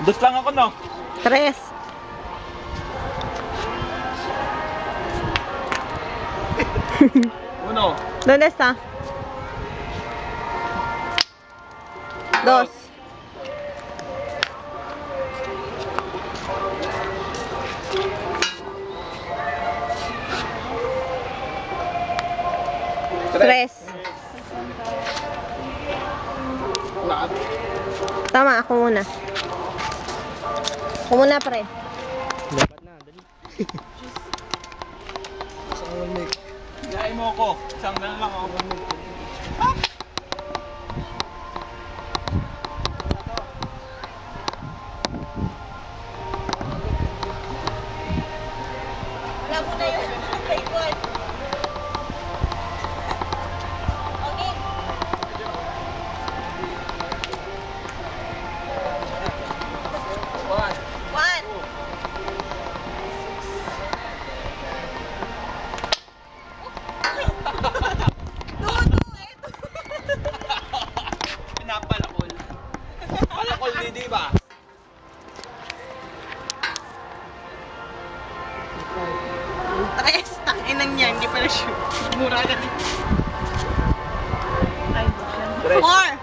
Dos lang ako, no? 3. Uno. ¿Dónde está? 2. Tres. Tama, ako muna. Ako muna, pre. Dapat na, dali. Yain mo ako. Isang na lang ako. Wala mo na yun. Okay. One. Pinapalakol. Palakol din, di ba? Tres. Tanginang niya. Hindi pala shoot. Mura na rin. Tres. 4.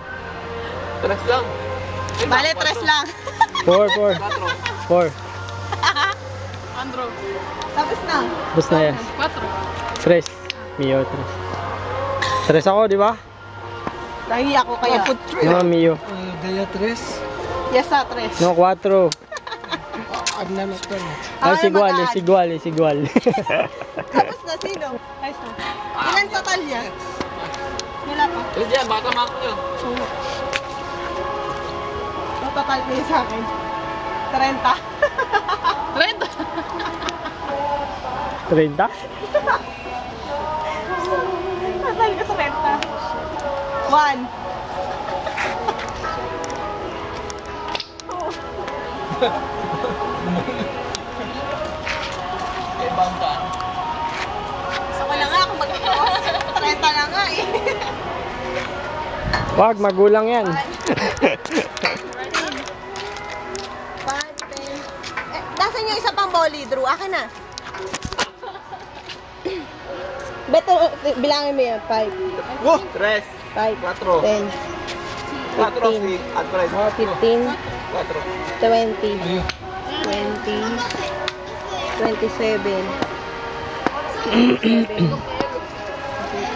Tres lang. Bale, 3 lang. 4. Andrew. Tapos na. Basta na yan. 4. 3. Mio, 3. 3 ako, di ba? Nahiya ako kaya. No, Mio. Daya 3. Yes, 3. No, 4. Ano na ito? Ay, igual. Tapos na, sino? Ayos na. Ilan total yan? Wala pa. Ulit yan, baka mako yun. Ang total ko yun sa akin. 30. 30? Total ko 30. 1. Ibang ka. So, wala nga ako mag-post. 30 na nga eh. Wag, magulang yan. 5, 10. Nasaan yung isa pang volley, Drew? Akin na. Beto, bilangin mo yan. 5. Tres. 5, 4. 10, 4. 15, At tres. 15, 4. 20, 20, 27,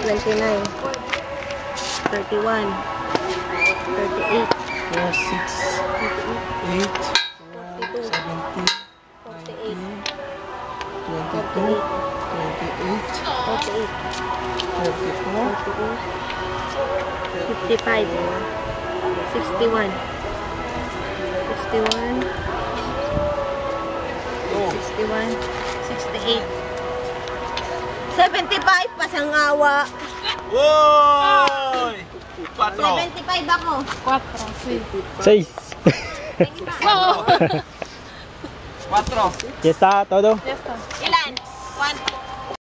29, 31, 38, 6, 8, 42, 17, 48, 22, 48, 28, 34, 55, 61, 68, 75, pasangawa. Woy! 4. 75 ako. 6. 4. Ya está, todo. Ilan? 1,